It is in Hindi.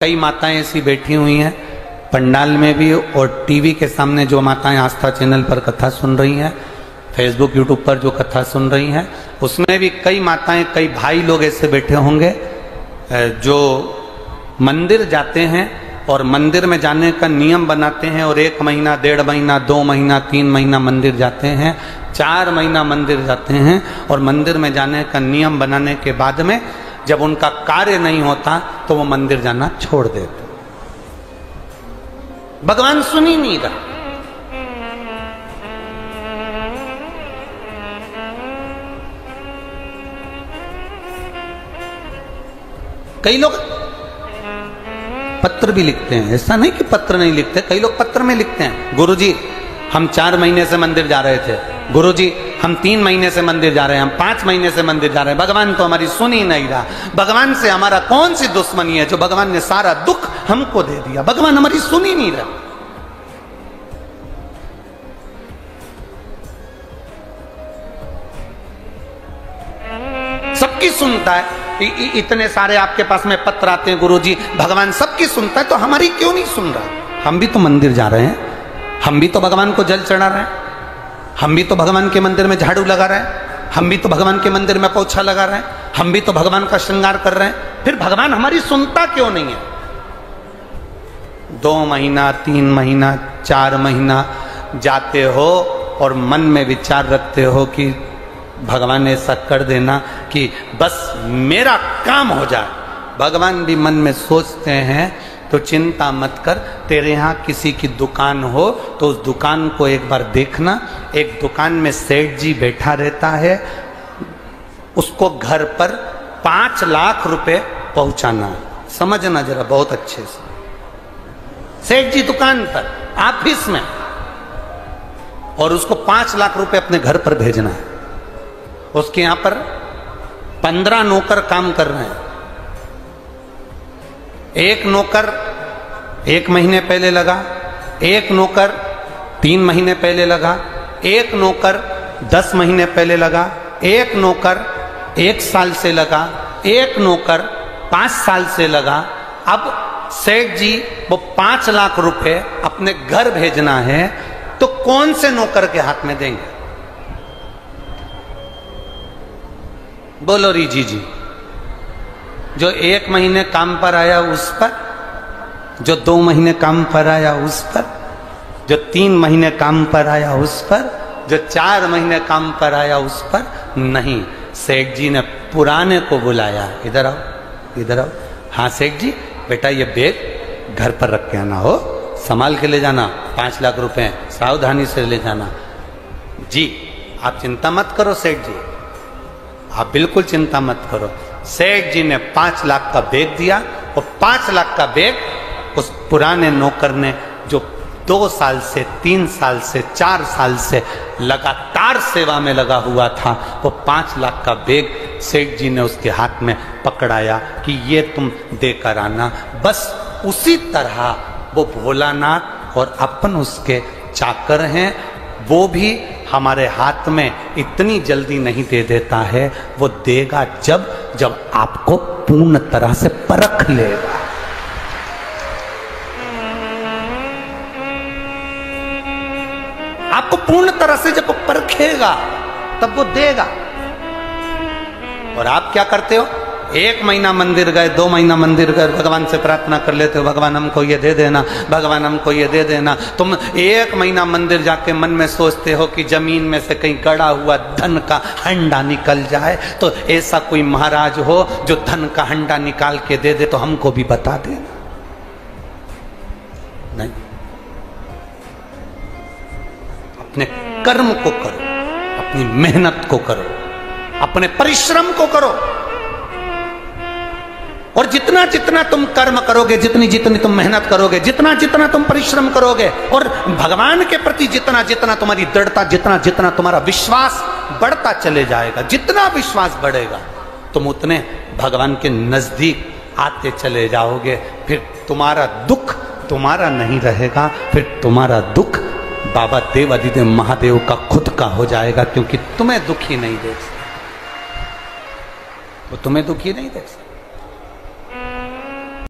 कई माताएं ऐसी बैठी हुई हैं पंडाल में भी और टीवी के सामने, जो माताएं आस्था चैनल पर कथा सुन रही हैं, फेसबुक यूट्यूब पर जो कथा सुन रही हैं, उसमें भी कई माताएं, कई भाई लोग ऐसे बैठे होंगे जो मंदिर जाते हैं और मंदिर में जाने का नियम बनाते हैं और 1 महीना, 1.5 महीना, 2 महीना, 3 महीना मंदिर जाते हैं, 4 महीना मंदिर जाते हैं और मंदिर में जाने का नियम बनाने के बाद में जब उनका कार्य नहीं होता तो वो मंदिर जाना छोड़ देते। भगवान सुन ही नहीं रहा। कई लोग पत्र भी लिखते हैं, ऐसा नहीं कि पत्र नहीं लिखते, कई लोग पत्र में लिखते हैं, गुरुजी हम 4 महीने से मंदिर जा रहे थे, गुरुजी हम 3 महीने से मंदिर जा रहे हैं, हम 5 महीने से मंदिर जा रहे हैं, भगवान तो हमारी सुन ही नहीं रहा। भगवान से हमारा कौन सी दुश्मनी है जो भगवान ने सारा दुख हमको दे दिया, भगवान हमारी सुन ही नहीं रहा। सबकी सुनता है, इतने सारे आपके पास में पत्र आते हैं, गुरुजी भगवान सबकी सुनता है तो हमारी क्यों नहीं सुन रहा? हम भी तो मंदिर जा रहे हैं, हम भी तो भगवान को जल चढ़ा रहे हैं, हम भी तो भगवान के मंदिर में झाड़ू लगा रहे हैं, हम भी तो भगवान के मंदिर में पोछा लगा रहे हैं, हम भी तो भगवान का श्रृंगार कर रहे हैं, फिर भगवान हमारी सुनता क्यों नहीं है? 2 महीना, 3 महीना, 4 महीना जाते हो और मन में विचार रखते हो कि भगवान ऐसा कर देना कि बस मेरा काम हो जाए। भगवान भी मन में सोचते हैं तो चिंता मत कर, तेरे यहाँ किसी की दुकान हो तो उस दुकान को एक बार देखना। एक दुकान में सेठ जी बैठा रहता है, उसको घर पर 5 लाख रुपए पहुंचाना। समझना जरा बहुत अच्छे से, सेठ जी दुकान पर, ऑफिस में, और उसको 5 लाख रुपए अपने घर पर भेजना है। उसके यहां पर 15 नौकर काम कर रहे हैं। एक नौकर 1 महीने पहले लगा, एक नौकर 3 महीने पहले लगा, एक नौकर 10 महीने पहले लगा, एक नौकर 1 साल से लगा, एक नौकर 5 साल से लगा। अब सेठ जी वो 5 लाख रुपए अपने घर भेजना है तो कौन से नौकर के हाथ में देंगे? बोलो रीजी जी। जो 1 महीने काम पर आया उस पर, जो 2 महीने काम पर आया उस पर, जो 3 महीने काम पर आया उस पर, जो 4 महीने काम पर आया उस पर नहीं। सेठ जी ने पुराने को बुलाया, इधर आओ, इधर आओ। हाँ सेठ जी, बेटा ये बैग घर पर रख के आना, हो संभाल के ले जाना, 5 लाख रुपए सावधानी से ले जाना। जी आप चिंता मत करो सेठ जी, आप बिल्कुल चिंता मत करो। सेठ जी ने 5 लाख का बैग दिया और 5 लाख का बैग उस पुराने नौकर ने, जो 2 साल से, 3 साल से, 4 साल से लगातार सेवा में लगा हुआ था, वो 5 लाख का बैग सेठ जी ने उसके हाथ में पकड़ाया कि ये तुम देकर आना। बस उसी तरह वो भोलानाथ और अपन उसके चाकर हैं, वो भी हमारे हाथ में इतनी जल्दी नहीं दे देता है, वो देगा जब जब आपको पूर्ण तरह से परख लेगा। आपको पूर्ण तरह से जब वो परखेगा तब वो देगा। और आप क्या करते हो? 1 महीना मंदिर गए, 2 महीना मंदिर गए, भगवान से प्रार्थना कर लेते हो, भगवान हमको ये दे देना, भगवान हमको ये दे देना। तुम 1 महीना मंदिर जाके मन में सोचते हो कि जमीन में से कहीं गड़ा हुआ धन का हंडा निकल जाए, तो ऐसा कोई महाराज हो जो धन का हंडा निकाल के दे दे तो हमको भी बता देना। नहीं, अपने कर्म को करो, अपनी मेहनत को करो, अपने परिश्रम को करो। और जितना जितना तुम कर्म करोगे, जितनी जितनी तुम मेहनत करोगे, जितना जितना तुम परिश्रम करोगे, और भगवान के प्रति जितना जितना तुम्हारी दृढ़ता, जितना जितना तुम्हारा विश्वास बढ़ता चले जाएगा, जितना विश्वास बढ़ेगा तुम उतने भगवान के नजदीक आते चले जाओगे। फिर तुम्हारा दुख तुम्हारा नहीं रहेगा, फिर तुम्हारा दुख बाबा देव अधिदेव महादेव का खुद का हो जाएगा, क्योंकि तुम्हें दुखी नहीं देख सकते, वो तुम्हें दुखी नहीं देख सकते।